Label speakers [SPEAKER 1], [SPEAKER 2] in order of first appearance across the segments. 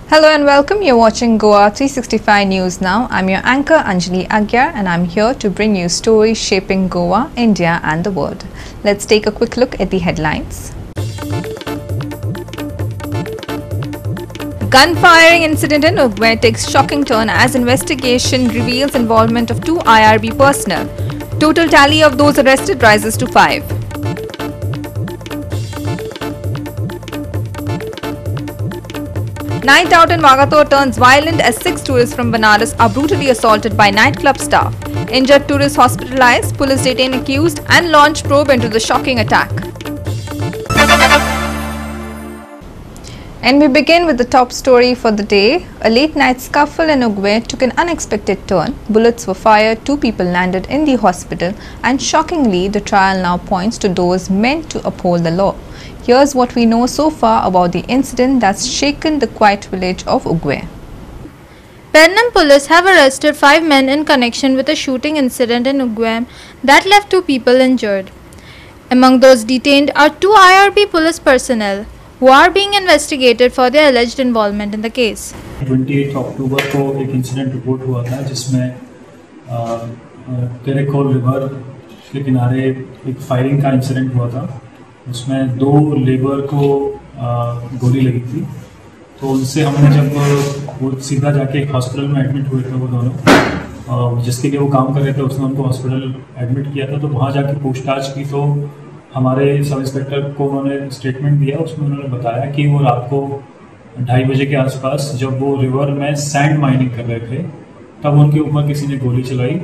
[SPEAKER 1] Hello and welcome. You're watching Goa365 News Now. I'm your anchor Anjali Agyar and I'm here to bring you stories shaping Goa, India and the world. Let's take a quick look at the headlines. Gun-firing incident in Ugwe takes shocking turn as investigation reveals involvement of 2 IRB personnel. Total tally of those arrested rises to 5. Night out in Vagator turns violent as 6 tourists from Banaras are brutally assaulted by nightclub staff. Injured tourists hospitalized, police detain accused and launch probe into the shocking attack. And we begin with the top story for the day. A late-night scuffle in Ugwe took an unexpected turn. Bullets were fired, 2 people landed in the hospital, and shockingly, the trial now points to those meant to uphold the law. Here's what we know so far about the incident that's shaken the quiet village of Ugwe.
[SPEAKER 2] Pernam police have arrested 5 men in connection with a shooting incident in Ugwe that left 2 people injured. Among those detained are 2 IRB police personnel who are being investigated for their alleged involvement in the case.
[SPEAKER 3] 28 अक्टूबर को एक incident report हुआ था जिसमें Terekhol river के किनारे एक firing का incident हुआ था। उसमें 2 लेबर को गोली लगी थी, तो उनसे हमने जब वो सीधा जाके एक हॉस्पिटल में एडमिट हुए थे वो दोनों, जिसके लिए वो काम कर रहे थे उसने उनको हॉस्पिटल एडमिट किया था। तो वहाँ जाके पूछताछ की तो हमारे सब इंस्पेक्टर को उन्होंने स्टेटमेंट दिया। उसमें उन्होंने बताया कि वो रात को 2:30 बजे के आसपास जब वो रिवर में सैंड माइनिंग कर रहे थे तब उनके ऊपर किसी ने गोली चलाई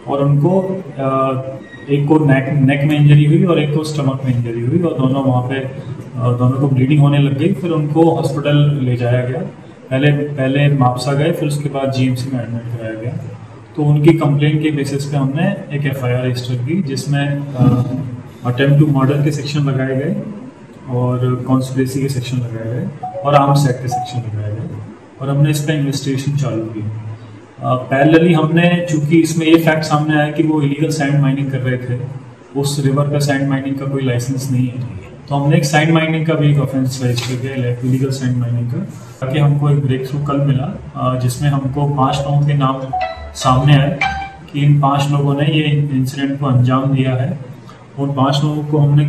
[SPEAKER 3] और उनको एक को नेक में इंजरी हुई और एक को स्टमक में इंजरी हुई और दोनों को ब्लीडिंग होने लग गई। फिर उनको हॉस्पिटल ले जाया गया। पहले मापसा गए, फिर उसके बाद जीएमसी में एडमिट कराया गया। तो उनकी कंप्लेंट के बेसिस पे हमने एक एफआईआर रजिस्टर की जिसमें अटेम्प्ट टू मर्डर के सेक्शन लगाए गए और कॉन्स्पिरेसी के सेक्शन लगाए गए और आर्म्स एक्ट के सेक्शन लगाए गए और हमने इस पर इन्वेस्टिगेशन चालू की। पैरेलली हमने, चूंकि इसमें ये फैक्ट सामने आया कि वो इलीगल सैंड माइनिंग कर रहे थे, उस रिवर का सैंड माइनिंग का कोई लाइसेंस नहीं है, तो हमने एक सैंड माइनिंग का भी एक ऑफेंस रजिस्टर किया, इलीगल सैंड माइनिंग का। ताकि हमको एक ब्रेक थ्रू कल मिला जिसमें हमको 5 लोगों के नाम सामने आए कि इन 5 लोगों ने ये इंसिडेंट को अंजाम दिया है। उन 5 लोगों को हमने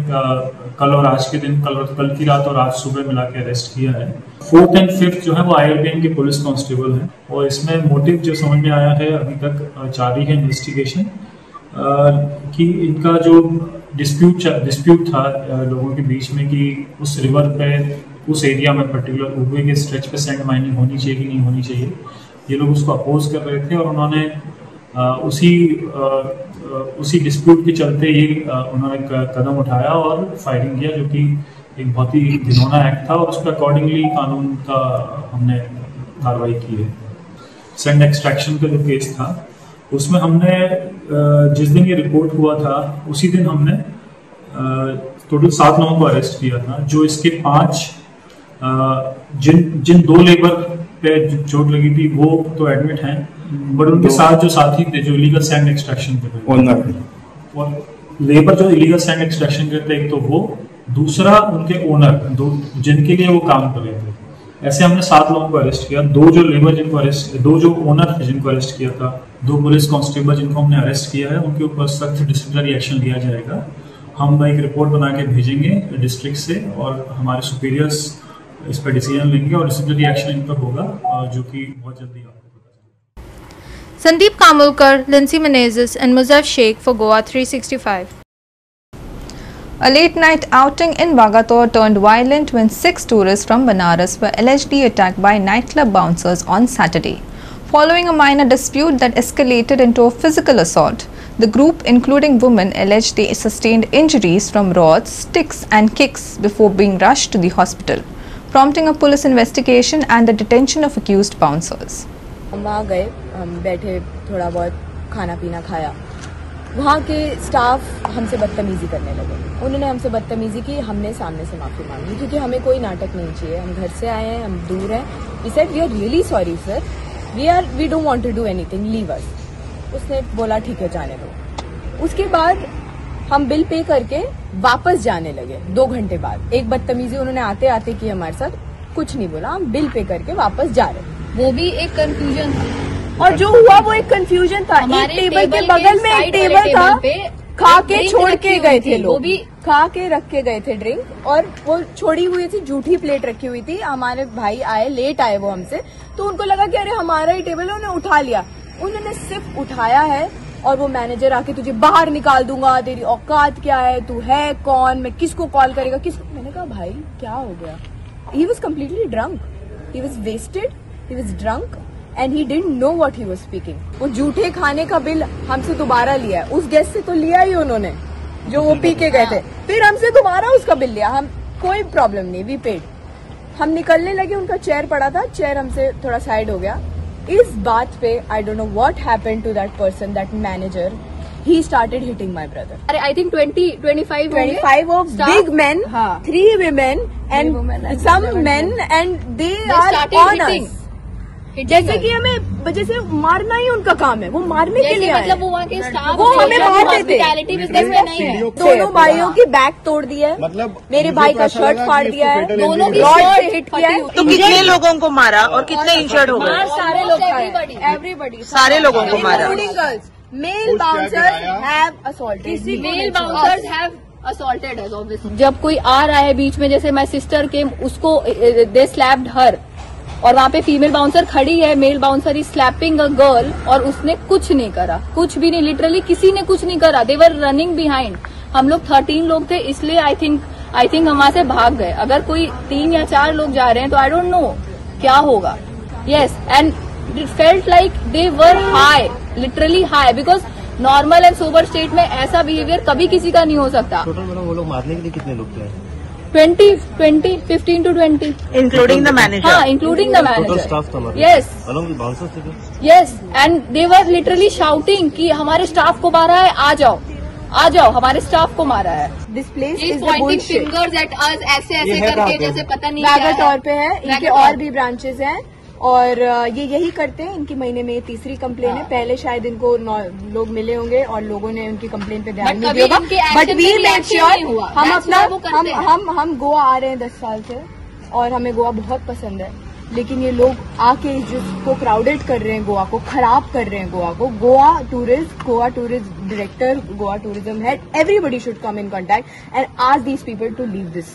[SPEAKER 3] कल और आज के दिन, कल की रात और आज सुबह मिला के अरेस्ट किया है। 4th एंड 5th जो है वो IRBN के पुलिस कांस्टेबल हैं और इसमें मोटिव जो समझ में आया है अभी तक जारी है इन्वेस्टिगेशन कि इनका जो डिस्प्यूट था लोगों के बीच में कि उस रिवर पे, उस एरिया में पर्टिकुलर उगवे के स्ट्रेच पे सैंड माइनिंग होनी चाहिए कि नहीं होनी चाहिए, ये लोग उसको अपोज कर रहे थे और उन्होंने उसी डिस्प्यूट के चलते ये उन्होंने कदम उठाया और फायरिंग किया, जो कि एक बहुत ही घिनौना एक्ट था और उस पर अकॉर्डिंगली कानून का हमने कार्रवाई की है। सैंड एक्सट्रैक्शन का जो केस था उसमें हमने जिस दिन ये रिपोर्ट हुआ था उसी दिन हमने टोटल 7 लोगों को अरेस्ट किया था। जो इसके 5 जिन 2 लेबर पे चोट लगी थी वो तो एडमिट हैं, बट उनके साथ जो साथी थे जो इलीगल सैंड एक्सट्रैक्शन करते और लेबर जो इलीगल सैंड एक्सट्रैक्शन करते, एक तो वो, दूसरा उनके ओनर, जिनके लिए वो काम कर रहे थे। ऐसे हमने 7 लोगों को अरेस्ट किया। 2 जो लेबर दो जो ओनर थे जिनको अरेस्ट किया था, 2 पुलिस कांस्टेबल जिनको हमने अरेस्ट किया है, उनके ऊपर सख्त डिसिप्लिनरी एक्शन लिया जाएगा। हम एक रिपोर्ट बना के भेजेंगे डिस्ट्रिक्ट से और हमारे सुपीरियर्स इस पर डिसीजन लेंगे और डिसिप्लिनरी एक्शन इन पर होगा जो कि बहुत जल्दी आपको पता चलेगा।
[SPEAKER 2] Sandeep Kamulkar, Lindsay Menezes and Muzaff Sheikh for Goa365.
[SPEAKER 1] A late-night outing in Vagator turned violent when 6 tourists from Banaras were allegedly attacked by nightclub bouncers on Saturday. Following a minor dispute that escalated into a physical assault, the group, including women, alleged they sustained injuries from rods, sticks and kicks before being rushed to the hospital, prompting a police investigation and the detention of accused bouncers.
[SPEAKER 4] हम वहाँ गए, हम बैठे, थोड़ा बहुत खाना पीना खाया। वहाँ के स्टाफ हमसे बदतमीजी करने लगे। उन्होंने हमसे बदतमीजी की, हमने सामने से माफ़ी मांगी क्योंकि हमें कोई नाटक नहीं चाहिए। हम घर से आए हैं, हम दूर हैं। We said we are really sorry sir, we don't want to do anything, leave us. उसने बोला ठीक है जाने दो। उसके बाद हम बिल पे करके वापस जाने लगे 2 घंटे बाद। एक बदतमीजी उन्होंने आते आते की हमारे साथ, कुछ नहीं बोला, हम बिल पे करके वापस जा रहे।
[SPEAKER 5] वो भी एक कंफ्यूजन था,
[SPEAKER 4] और जो हुआ वो एक कंफ्यूजन था। एक टेबल के बगल में एक टेबल था, खा के छोड़ के गए थे लोग,
[SPEAKER 5] वो भी
[SPEAKER 4] खा के रख के गए थे ड्रिंक, और वो छोड़ी हुई थी, झूठी प्लेट रखी हुई थी। हमारे भाई आए, लेट आए वो हमसे, तो उनको लगा कि अरे हमारा ही टेबल है, उन्होंने उठा लिया। उन्होंने सिर्फ उठाया है और वो मैनेजर आके तुझे बाहर निकाल दूंगा, तेरी औकात क्या है, तू है कौन, मैं किसको कॉल करेगा, किसको। मैंने कहा भाई क्या हो गया? He was completely drunk, he was wasted, he was drunk and he didn't know what he was speaking. वो झूठे खाने का बिल हमसे दोबारा लिया है, उस गेस्ट से तो लिया ही उन्होंने जो वो पी के गए थे, फिर हमसे दोबारा उसका बिल लिया। हम कोई प्रॉब्लम नहीं, वी पेड। हम निकलने लगे, उनका चेयर पड़ा था, चेयर हमसे थोड़ा साइड हो गया। इस बात पे I don't know what happened to that person, that manager, he started hitting my brother.
[SPEAKER 5] I think 25
[SPEAKER 4] of big men, 3 women and some men, and they are on us. जैसे कि हमें जैसे मारना ही उनका काम है, वो मारने के लिए
[SPEAKER 5] मतलब वो वहाँ के स्टाफ,
[SPEAKER 4] वो हमें मार देते हैं। दोनों भाइयों की बैक तोड़ दी है, मतलब मेरे भाई का शर्ट फाड़ दिया है, दोनों की रॉड से हिट किया है।
[SPEAKER 6] तो कितने लोगों को मारा और कितने इंजर्ड हो गए?
[SPEAKER 4] सारे लोग, एवरीबडी,
[SPEAKER 6] सारे लोगों को मारा।
[SPEAKER 4] Including girls. Male bouncers have assaulted.
[SPEAKER 5] Male bouncers have assaulted us obviously. जब कोई आ रहा है बीच में, जैसे my sister came, उसको they slapped her, और वहाँ पे फीमेल बाउंसर खड़ी है, male bouncer is slapping a girl, और उसने कुछ नहीं करा, कुछ भी नहीं, लिटरली किसी ने कुछ नहीं करा। दे वर रनिंग बिहाइंड। हम लोग 13 लोग थे, इसलिए आई थिंक हम वहाँ से भाग गए। अगर कोई 3 या 4 लोग जा रहे हैं तो आई डोंट नो क्या होगा। Yes, and it felt like they were high, literally high, because normal and sober state में ऐसा बिहेवियर कभी किसी का नहीं हो सकता।
[SPEAKER 7] टोटल मैडम वो लोग मारने के लिए कितने लोग थे?
[SPEAKER 5] 15 to 20,
[SPEAKER 6] इंक्लूडिंग द मैनेजर।
[SPEAKER 5] हाँ, including the
[SPEAKER 7] total
[SPEAKER 5] manager.
[SPEAKER 7] Staff था?
[SPEAKER 5] यस,
[SPEAKER 7] अलॉन्ग विद बाउंसर्स थे?
[SPEAKER 5] Yes, and they were literally shouting कि हमारे स्टाफ को मारा है, आ जाओ आ जाओ, हमारे स्टाफ को मारा है।
[SPEAKER 4] This place
[SPEAKER 5] He's
[SPEAKER 4] is
[SPEAKER 5] pointing fingers at us, ऐसे करके, जैसे पता नहीं
[SPEAKER 4] बैगर
[SPEAKER 5] क्या है।
[SPEAKER 4] तौर पे है। इनके और भी ब्रांचेस हैं, और ये यही करते हैं। इनकी महीने में 3री कंप्लेन है। पहले शायद इनको लोग मिले होंगे और लोगों ने उनकी कंप्लेन पे ध्यान नहीं दिया होगा, बट वी मेक श्योर। हम अपना हम गोवा आ रहे हैं 10 साल से, और हमें गोवा बहुत पसंद है, लेकिन ये लोग आके जिसको क्राउडेड कर रहे हैं, गोवा को खराब कर रहे हैं, गोवा को, Goa tourist director, Goa tourism head, everybody should come in contact and ask these people to leave this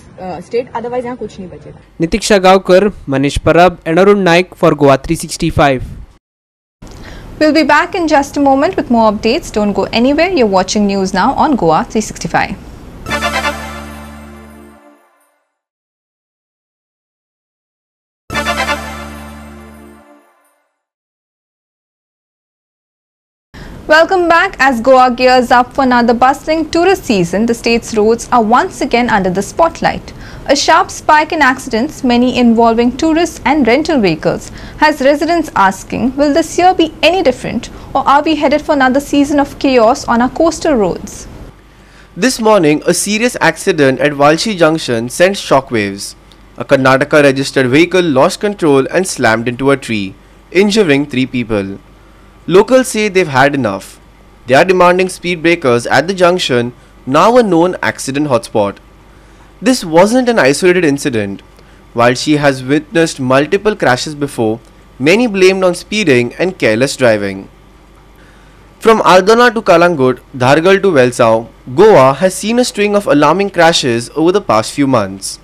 [SPEAKER 4] state, otherwise यहाँ कुछ नहीं बचेगा।
[SPEAKER 8] नितीक्षा Gavkar, Manish Parab and Arun Naik for Goa365.
[SPEAKER 1] We'll be back in just a moment with more updates. Don't go anywhere. You're watching News Now on Goa365. Welcome back. As Goa gears up for another bustling tourist season, the state's roads are once again under the spotlight. A sharp spike in accidents, many involving tourists and rental vehicles, has residents asking, will this year be any different, or are we headed for another season of chaos on our coastal roads?
[SPEAKER 9] This morning, a serious accident at Valshi Junction sent shockwaves. A Karnataka registered vehicle lost control and slammed into a tree, injuring 3 people. Locals say they've had enough. They are demanding speed breakers at the junction, now a known accident hotspot. This wasn't an isolated incident. While she has witnessed multiple crashes before, many blamed on speeding and careless driving. From Aldona to Kalangut, Dhargal to Velsau, Goa has seen a string of alarming crashes over the past few months.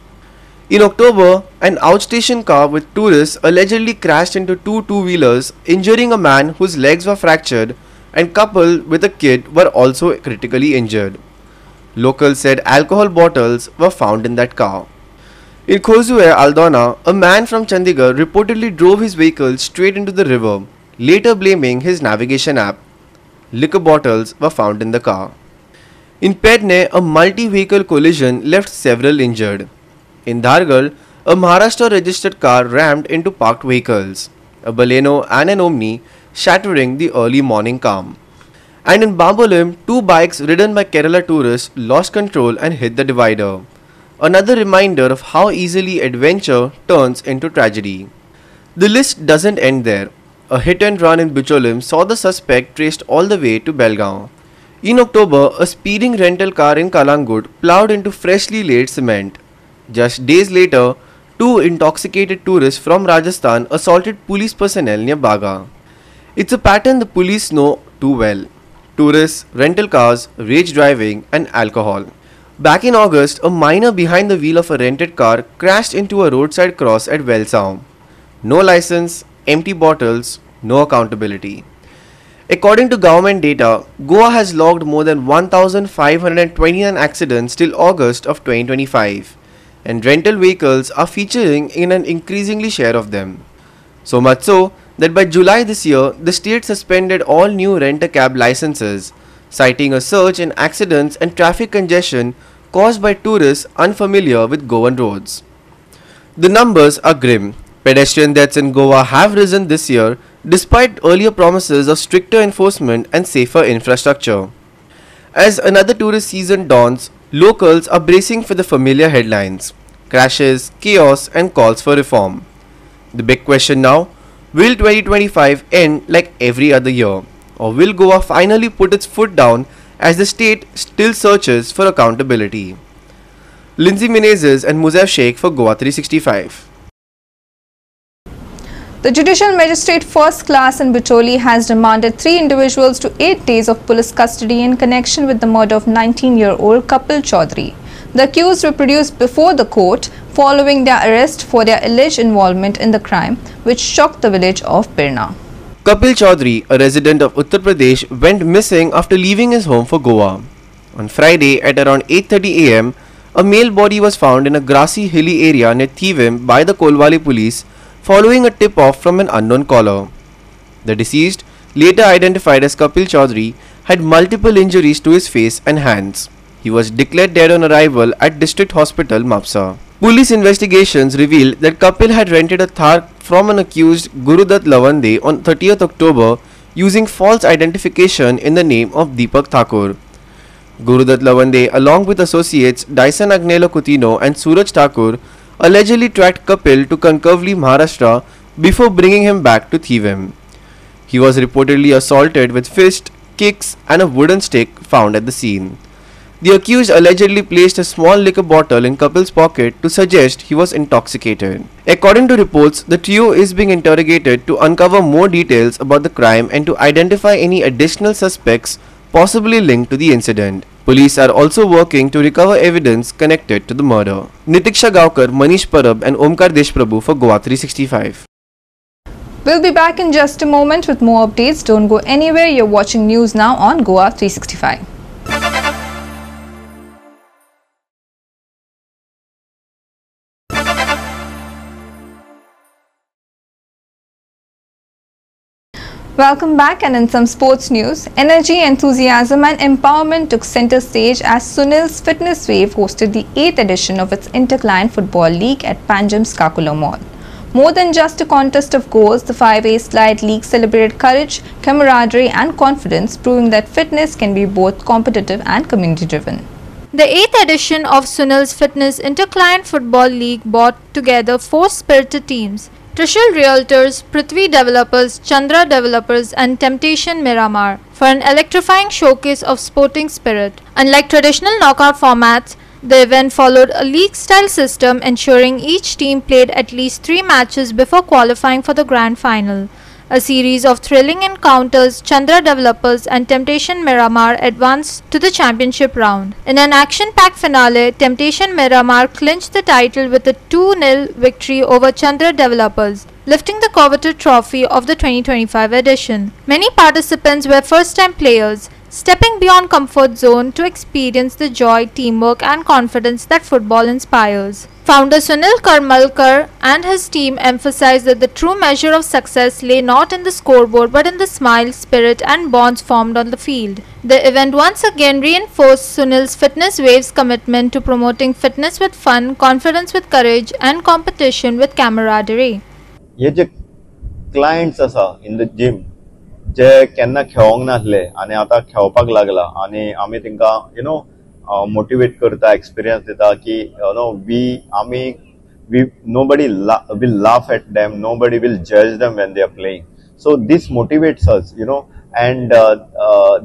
[SPEAKER 9] In October, an outstation car with tourists allegedly crashed into 2 two-wheelers, injuring a man whose legs were fractured, and couple with a kid were also critically injured. Locals said alcohol bottles were found in that car. In Khosue, Aldona, a man from Chandigarh reportedly drove his vehicle straight into the river, later blaming his navigation app. Liquor bottles were found in the car. In Pedne, a multi-vehicle collision left several injured. In Dhargal, a Maharashtra registered car rammed into parked vehicles, a Baleno and an Omni, shattering the early morning calm. And in Bambolim, 2 bikes ridden by Kerala tourists lost control and hit the divider. Another reminder of how easily adventure turns into tragedy. The list doesn't end there. A hit and run in Bicholim saw the suspect traced all the way to Belgaum. In October, a speeding rental car in Kalangut plowed into freshly laid cement. Just days later, two intoxicated tourists from Rajasthan assaulted police personnel near Baga. It's a pattern the police know too well. Tourists, rental cars, rage driving and alcohol. Back in August, a minor behind the wheel of a rented car crashed into a roadside cross at Welsound. No license, empty bottles, no accountability. According to government data, Goa has logged more than 1,529 accidents till August of 2025, and rental vehicles are featuring in an increasingly share of them. So much so that by July this year, the state suspended all new rent-a-cab licenses, citing a surge in accidents and traffic congestion caused by tourists unfamiliar with Goan roads. The numbers are grim. Pedestrian deaths in Goa have risen this year despite earlier promises of stricter enforcement and safer infrastructure. As another tourist season dawns, locals are bracing for the familiar headlines: crashes, chaos and calls for reform. The big question now, will 2025 end like every other year, or will Goa finally put its foot down as the state still searches for accountability? Lindsay Menezes and Muzaff Sheikh for Goa365.
[SPEAKER 1] The Judicial Magistrate First Class in Bitoli has remanded 3 individuals to 8 days of police custody in connection with the murder of 19-year-old Kapil Chaudhary. The accused were produced before the court following their arrest for their alleged involvement in the crime, which shocked the village of Pirna.
[SPEAKER 9] Kapil Chaudhary, a resident of Uttar Pradesh, went missing after leaving his home for Goa. On Friday at around 8:30 am, a male body was found in a grassy hilly area near Thivim by the Kolwali police following a tip-off from an unknown caller. The deceased, later identified as Kapil Chaudhary, had multiple injuries to his face and hands. He was declared dead on arrival at District Hospital, Mapsa. Police investigations revealed that Kapil had rented a Thar from an accused Gurudat Lavande on 30th October using false identification in the name of Deepak Thakur. Gurudat Lavande, along with associates Dyson Agnelo Coutinho and Suraj Thakur, allegedly tracked Kapil to Kankavli, Maharashtra before bringing him back to Thivim. He was reportedly assaulted with fists, kicks and a wooden stick found at the scene. The accused allegedly placed a small liquor bottle in Kapil's pocket to suggest he was intoxicated. According to reports, the trio is being interrogated to uncover more details about the crime and to identify any additional suspects possibly linked to the incident. Police are also working to recover evidence connected to the murder. Nitiksha Gaukar, Manish Parab and Omkar Deshprabhu for Goa365.
[SPEAKER 1] We'll be back in just a moment with more updates. Don't go anywhere. You're watching News Now on Goa365. Welcome back, and in some sports news, energy, enthusiasm and empowerment took center stage as Sunil's Fitness Wave hosted the 8th edition of its Interclient Football League at Panjim's Kakula Mall. More than just a contest of goals, the 5A Slide League celebrated courage, camaraderie and confidence, proving that fitness can be both competitive and community-driven.
[SPEAKER 2] The 8th edition of Sunil's Fitness Interclient Football League brought together 4 spirited teams: Trishul Realtors, Prithvi Developers, Chandra Developers and Temptation Miramar, for an electrifying showcase of sporting spirit. Unlike traditional knockout formats, the event followed a league-style system, ensuring each team played at least 3 matches before qualifying for the grand final. A series of thrilling encounters, Chandra Developers and Temptation Miramar advanced to the championship round. In an action-packed finale, Temptation Miramar clinched the title with a 2-0 victory over Chandra Developers, lifting the coveted trophy of the 2025 edition. Many participants were first-time players, stepping beyond comfort zone to experience the joy, teamwork and confidence that football inspires. Founder Sunil Karmalkar and his team emphasized that the true measure of success lay not in the scoreboard but in the smile, spirit and bonds formed on the field. The event once again reinforced Sunil's Fitness Wave's commitment to promoting fitness with fun, confidence with courage and competition with camaraderie.
[SPEAKER 10] हे जे clients आसा in the gym जे केन्ना खेळोंक नासले आनी आतां खेळपाक लागला आनी आमी तांकां मोटिवेट करता, एक्सपिरियन्स दिता की nobody will laugh at them, nobody will judge them when they are playing. So this motivates us, and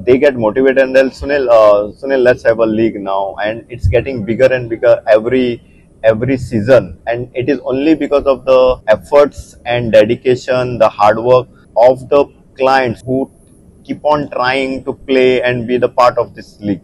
[SPEAKER 10] they get motivated and they'll Sunil, let's have a league now, and it's getting bigger and bigger every season, and it is only because of the efforts and dedication, the hard work of the clients who keep on trying to play and be the part of this league.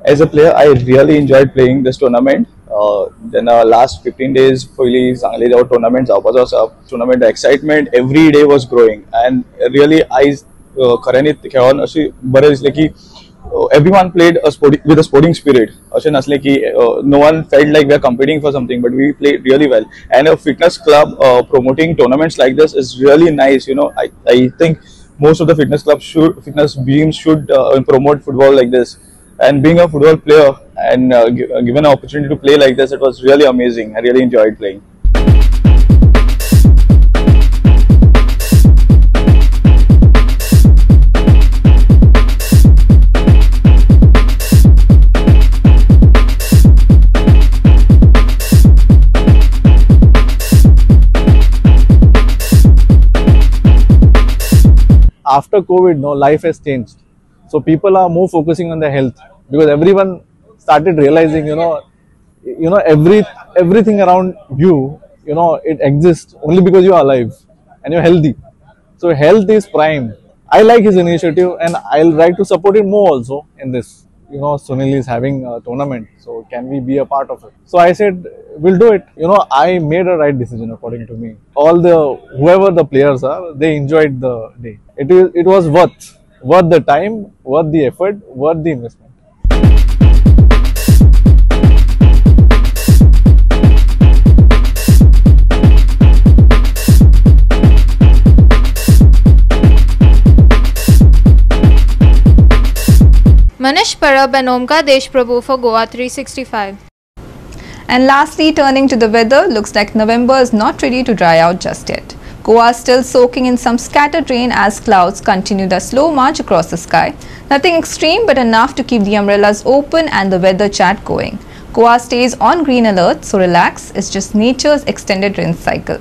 [SPEAKER 11] As a player, I really enjoyed playing this tournament. Then last 15 days, पहली चांगली जेव्हा tournament जावपाचो आसा, tournament excitement every day was growing, and really I खऱ्यांनी खेळून अशी बरें दिसलें की everyone played with a sporting spirit. अशें नासलें की no one felt like we are competing for something, but we played really well. And a fitness club promoting tournaments like this is really nice. You know, I think most of the fitness beams should promote football like this. And being a football player and given an opportunity to play like this, it was really amazing. I really enjoyed playing.
[SPEAKER 12] After COVID, no, life has changed. So people are more focusing on their health because everyone started realizing, everything around you, it exists only because you are alive and you're healthy. So health is prime. I like his initiative and I'll like to support him more also in this. Sunil is having a tournament, so can we be a part of it? So I said, we'll do it. I made a right decision according to me. Whoever the players are, they enjoyed the day. It was worth the time, worth the effort, worth the investment.
[SPEAKER 2] Manish Parab and Omkar Deshprabhu for Goa365.
[SPEAKER 1] And lastly, turning to the weather, looks like November is not ready to dry out just yet. Goa is still soaking in some scattered rain as clouds continue their slow march across the sky. Nothing extreme but enough to keep the umbrellas open and the weather chat going. Goa stays on green alert, so relax, it's just nature's extended rain cycle.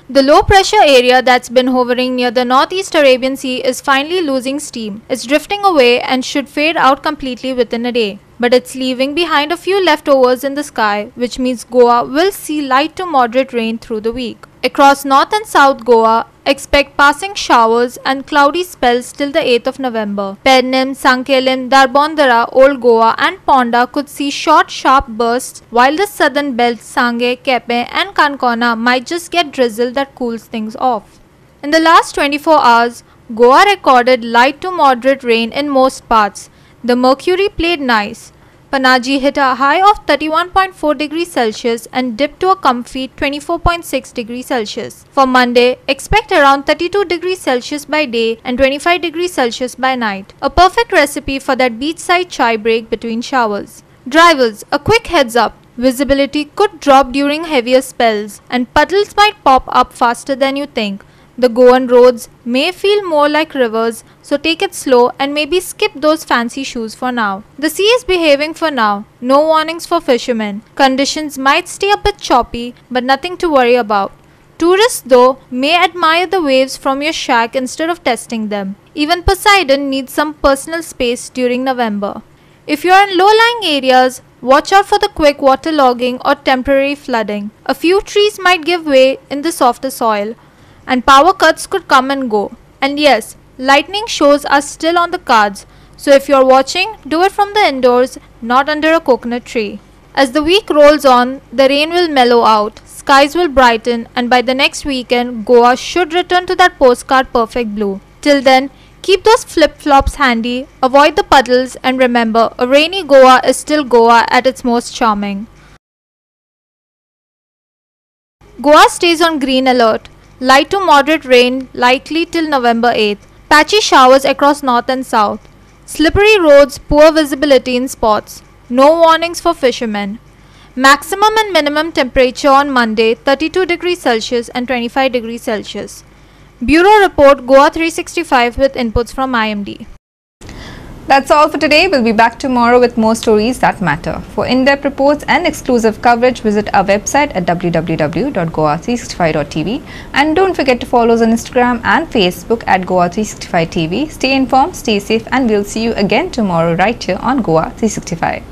[SPEAKER 2] The low pressure area that's been hovering near the Northeast Arabian Sea is finally losing steam. It's drifting away and should fade out completely within a day. But it's leaving behind a few leftovers in the sky, which means Goa will see light to moderate rain through the week. Across North and South Goa, expect passing showers and cloudy spells till the 8th of November. Pennim, Sankelin, Darbondara, Old Goa and Ponda could see short sharp bursts, while the southern belt, Sangay, Kepe and Kankona might just get drizzle that cools things off. In the last 24 hours, Goa recorded light to moderate rain in most parts. The mercury played nice. Panaji hit a high of 31.4 degrees Celsius and dipped to a comfy 24.6 degrees Celsius. For Monday, expect around 32 degrees Celsius by day and 25 degrees Celsius by night. A perfect recipe for that beachside chai break between showers. Drivers, a quick heads up. Visibility could drop during heavier spells and puddles might pop up faster than you think. The Goan roads may feel more like rivers, so take it slow and maybe skip those fancy shoes for now. The sea is behaving for now. No warnings for fishermen. Conditions might stay a bit choppy, but nothing to worry about. Tourists, though, may admire the waves from your shack instead of testing them. Even Poseidon needs some personal space during November. If you are in low-lying areas, watch out for the quick waterlogging or temporary flooding. A few trees might give way in the softer soil, and power cuts could come and go. And yes, lightning shows are still on the cards, so if you're watching, do it from the indoors, not under a coconut tree. As the week rolls on, the rain will mellow out, skies will brighten, and by the next weekend, Goa should return to that postcard perfect blue. Till then, keep those flip-flops handy, avoid the puddles, and remember, a rainy Goa is still Goa at its most charming. Goa stays on green alert. Light to moderate rain likely till November 8th. Patchy showers across north and south. Slippery roads, poor visibility in spots. No warnings for fishermen. Maximum and minimum temperature on Monday 32 degrees Celsius and 25 degrees Celsius. Bureau Report Goa365 with inputs from IMD.
[SPEAKER 1] That's all for today. We'll be back tomorrow with more stories that matter. For in-depth reports and exclusive coverage, visit our website at www.goa365.tv. And don't forget to follow us on Instagram and Facebook at Goa365 TV. Stay informed, stay safe, and we'll see you again tomorrow right here on Goa365.